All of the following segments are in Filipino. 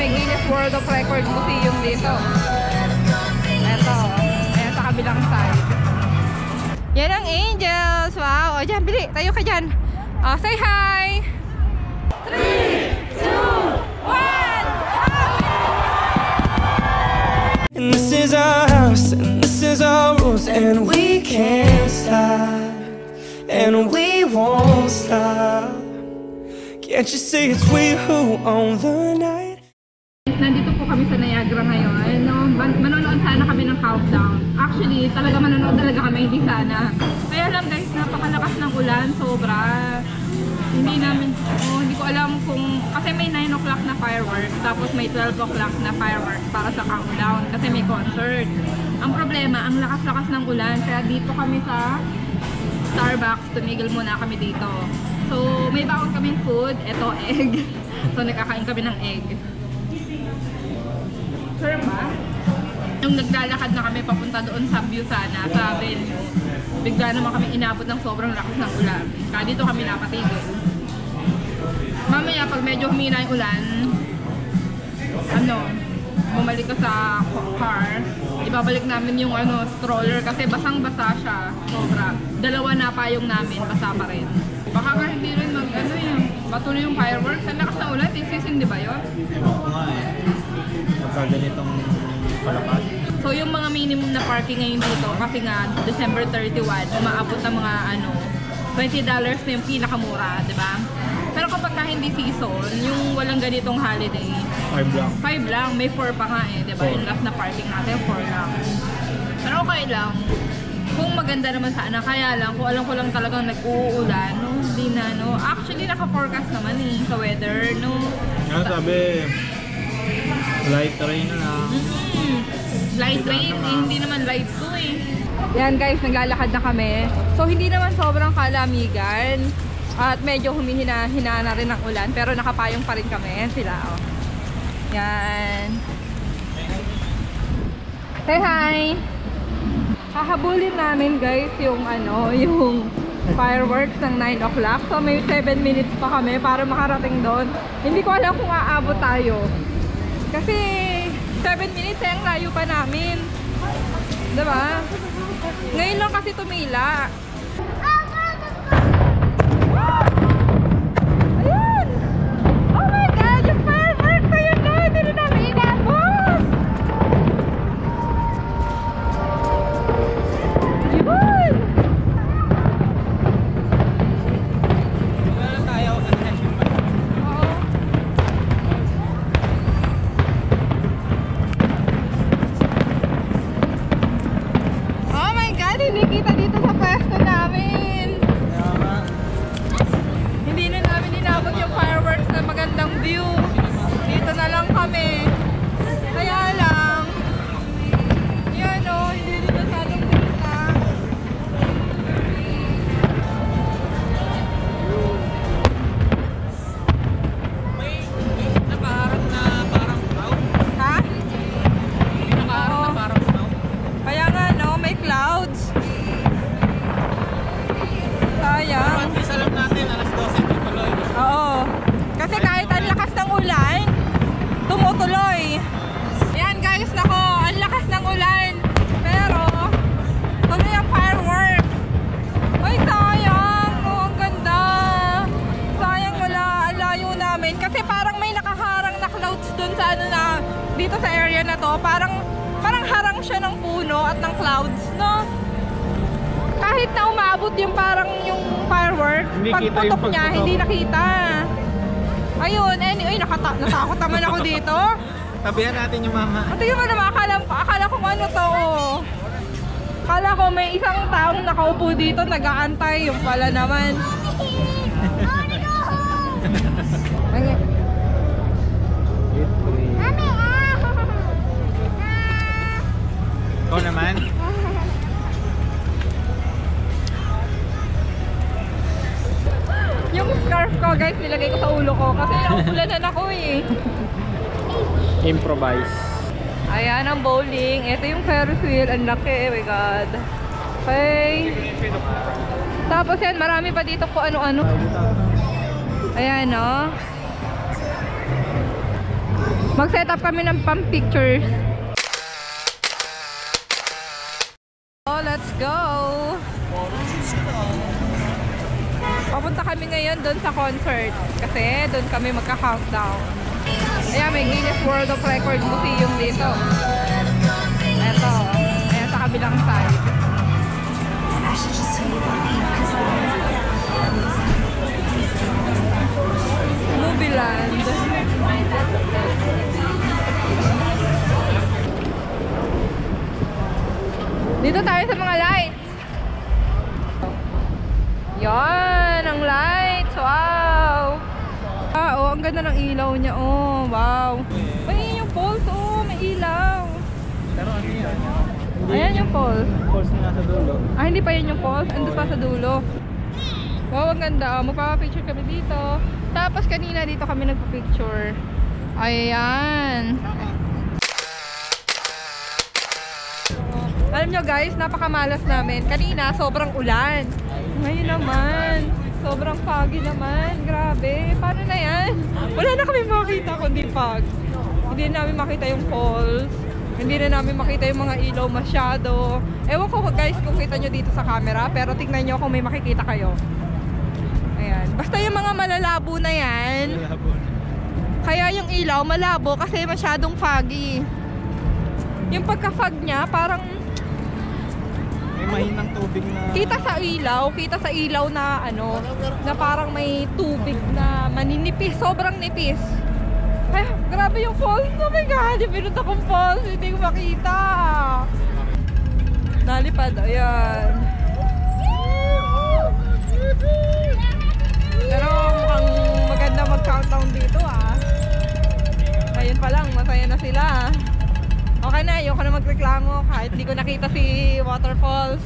may Guinness World of Record Museum dito. Eto, ayan sa kabilang side. Yan ang Angels. Wow, o dyan, bili, tayo ka dyan. O, say hi! 3, 2, 1! And this is our house, and this is our rules, and we can't stop, and we won't stop. Can't you see it's we who own the night? Nandito po kami sa Niagara ngayon. No, manonood sana kami ng countdown. Actually, talaga manonood talaga kami, hindi sana. Kaya lang guys, napakalakas ng ulan, sobra. Hindi ko alam kung, kasi may 9 o'clock na fireworks, tapos may 12 o'clock na fireworks para sa countdown, kasi may concert. Ang problema, ang lakas-lakas ng ulan, kaya dito kami sa Starbucks, tumigil muna kami dito. So, may baon kaming food, eto egg. So, nagkakain kami ng egg. Sure ba? Nung naglalakad na kami papunta doon sa view sana, sa venue, bigla naman kami inabot ng sobrang lakas ng ulan. Kaya dito kami napatigil. Mamaya pag medyo humina yung ulan, bumalik ka sa car, ibabalik namin yung stroller kasi basang-basa siya, sobra. Dalawa na payong namin, basa pa rin. Baka nga hindi rin patuloy yung fireworks. Ang lakas ng ulan, sisindi ba yun? Oo nga eh. Pagka ganitong palakas. So yung mga minimum na parking ngayon dito, kasi nga December 31, umaabot ng mga $20 na yung pinakamura, di ba? Pero kapag hindi season, yung walang ganitong holiday, 5 lang. 5 lang, may 4 pa nga eh, di ba? Yung last na parking natin, 4 lang. Pero okay lang. Kung maganda naman sana, kaya lang, kung alam ko lang talagang nag-uulan, hindi na, Actually, naka-forecast naman eh, sa weather, Nga sabi, light rain na lang. Light rain, hindi naman light to eh. Yan guys, naglalakad na kami. So, hindi naman sobrang kalamigan. At medyo humihina-hina na rin ang ulan, pero nakapayong pa rin kami. Yan sila, oh. Yan. Say hi! Hahabulin namin guys yung yung fireworks ng 9 o'clock. So may 7 minutes pa kami para makarating doon. Hindi ko alam kung aabot tayo. Kasi 7 minutes ang layo pa namin. Diba? Ngayon lang kasi tumila. Ayun! Oh my God! Yung fireworks! Ayun na! Hindi na namin inabot! Yun! Wala tayo. Oo. Oh my God! Hindi kita dito sa pwesto namin! Hindi na namin inabot yung fireworks na magandang view. Dito na lang kami. Kaya lang, yan hindi rin masyadong kita. May nakaharap na parang cloud. Ha? May nakaharap na parang cloud. Kaya nga may clouds. Sayang. At least alam natin, alas 12 tutuloy. Oo. Kasi kahit ang lakas ng ulan, tumutuloy. Ayan guys, nako, ang lakas ng ulan. Pero, tuloy ang fireworks. Ay, sayang. Ang ganda. Sayang wala, ang layo namin. Kasi parang may nakaharang na clouds dun sa dito sa area na to. Parang harang siya ng puno at ng clouds, no? Kahit na umabot yung parang yung fireworks, pagputok niya, hindi nakita. Ayun, anyway, natakot naman ako dito. Tabihan natin yung mama. At yun naman, akala ko ano to. Akala ko may isang taong nakaupo dito, nag-aantay. Yung pala naman. Ikaw naman? Yung scarf ko guys, nilagay ko sa ulo ko kasi naupulanan ako eh. Improvise. Ayan ang bowling. Ito yung Ferris wheel. Ang laki. Oh my God. Okay. Tapos yan, marami pa dito po ano-ano. Ayan, no? Mag-set up kami ng pang-pictures. Oh, let's go! Papunta kami ngayon doon sa concert kasi doon kami magka-countdown. Ayan, may Guinness World of Record Museum dito. Eto, ayan sa kabilang side. Movieland. Dito tayo sa mga lights. Yan, ang lights. Wow. Oh, ang ganda ng ilaw niya. Oh, wow. Ay, yung poles. Oh, may ilaw. Pero ano yan? Ayan yung poles. Poles na nasa dulo. Ah, hindi pa yun yung poles. Ando pa sa dulo. Wow, ang ganda. Magpapapicture kami dito. Tapos kanina dito kami nagpa-picture. Ayan. Alam nyo guys, napakamalas namin. Kanina, sobrang ulan. Ngayon naman, sobrang foggy naman. Grabe. Paano na yan? Wala na kami makita kundi fog. Hindi namin makita yung poles. Hindi na namin makita yung mga ilaw masyado. Ewan ko guys kung kita nyo dito sa camera. Pero tingnan nyo kung may makikita kayo. Ayan. Basta yung mga malalabo na yan. Kaya yung ilaw malabo kasi masyadong foggy. Yung pagka-fog niya parang May mahinang tubig na... kita sa ilaw na ano, na parang may tubig na maninipis, sobrang nipis. Ay, grabe yung falls. Oh my God, yung pinunta kong falls, hindi ko makita. Nalipad, ayan. Pero mukhang maganda mag-countdown dito ah. Ngayon pa lang, masaya na sila. Okay na, ayoko na magreklamo kahit hindi ko nakita si waterfalls.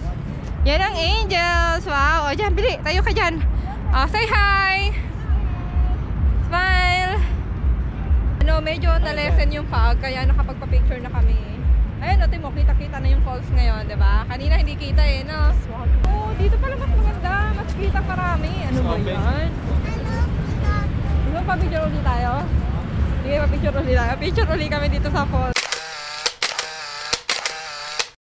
Yan ang angels. Wow. O dyan, bili. Tayo ka dyan. Say hi. Smile. Ano, medyo na-lessen yung fog kaya nakapagpa-picture na kami. Ayun, natin mo, kita-kita na yung falls ngayon, diba? Kanina hindi kita eh, no? Oh, dito pala mas maganda. Mas kita marami. Ano ba yan? Ano, pa-picture ulit tayo? Sige, pa-picture ulit tayo. Picture ulit kami dito sa falls.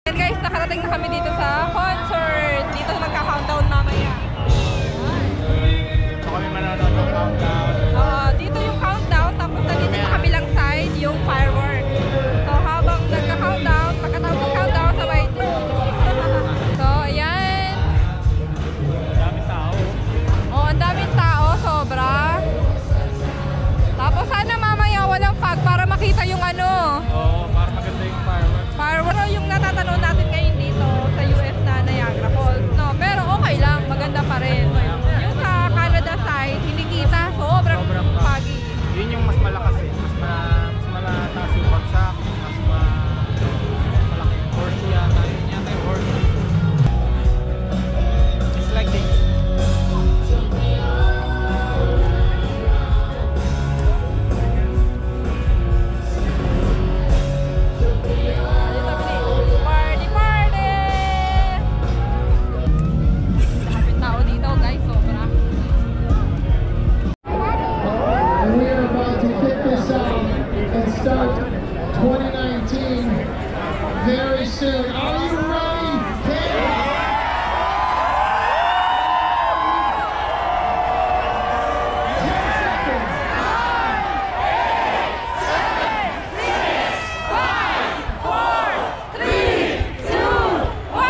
Guys, nakarating na kami dito sa concert. Dito magka-countdown mamaya. So kami manonood ng countdown. Dito yung countdown, tapos dito sa kabilang side yung firework. So habang nagka-countdown, pagkatapos ng countdown, sabay din. So ayan. Dami tao. Oh, ang daming tao, sobra. Tapos sana mamaya walang fog para makita yung ano. Oo, para maganda yung fireworks. Firework yung natatanaw natin ngayon dito sa US na Niagara Falls. No, pero okay lang, maganda pa rin. Yung sa Canada side, hindi kita, sobrang foggy. Yun yung mas malakas eh. Mas malataas yung bagsak. Mas malaki yung horse yata. Yun yata yung horse. It's like this. Party, party! Kapit tao dito guys, sobra. And we are about to kick this out and start 2019 very soon. Are you ready, Canada? 10 seconds. 3, 2, 1.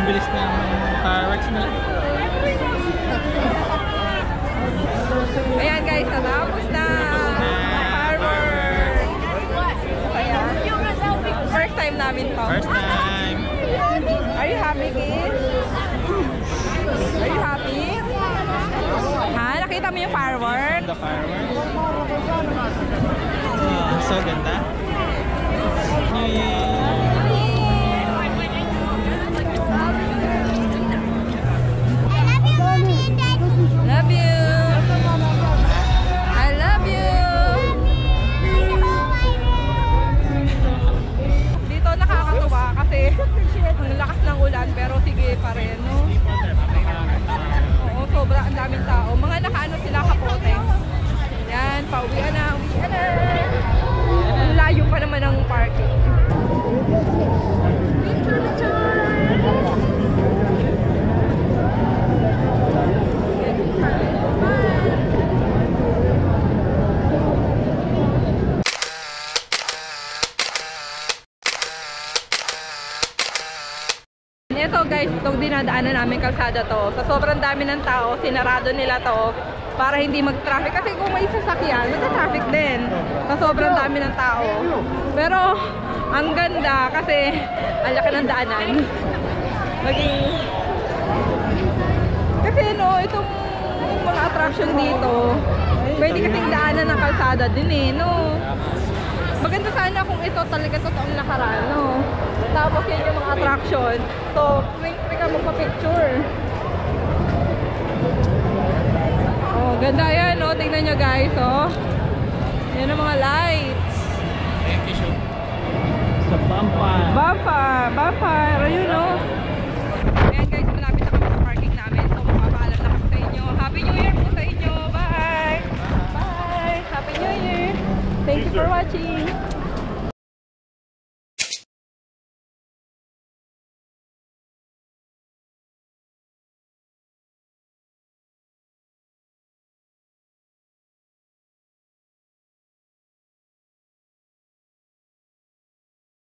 bilis ng fireworks nila. Ayan guys, natapos na. Fireworks. Kaya, first time namin to. First time. Are you happy, kids? Are you happy? Ha? Nakita mo yung fireworks? The fireworks. So ganda. Love you. I love you. Dito nakakatuwa kasi ang lakas ng ulan pero sige pa rin, no? Oo, sobra ang daming tao. Mga nakaano sila kapote. Yan, pauwian na, uwian na. Ang layo pa naman ng parking. Ito guys, itong dinadaanan namin kalsada to. Sa sobrang dami ng tao, sinarado nila to para hindi mag-traffic. Kasi kung may sasakyan, mag-traffic din. Sa sobrang dami ng tao. Pero, ang ganda kasi ang laki ng daanan. Kasi no, itong mga attraction dito, pwede kasing daanan ng kalsada din eh, no? Maganda sana kung ito talaga totoong lakaran, no? Tapos yan yung mga attraction. So, free ka magpa-picture. Oh, ganda yan, no? Tingnan nyo guys, oh. Yan ang mga lights. Thank you, show. Sa Bonfire. Ayun, no? Ayan guys, malapit na kami sa parking namin. So, mapapaalam na kami sa inyo. Happy New Year po sa inyo. Bye! Bye! Happy New Year! Thank you for watching!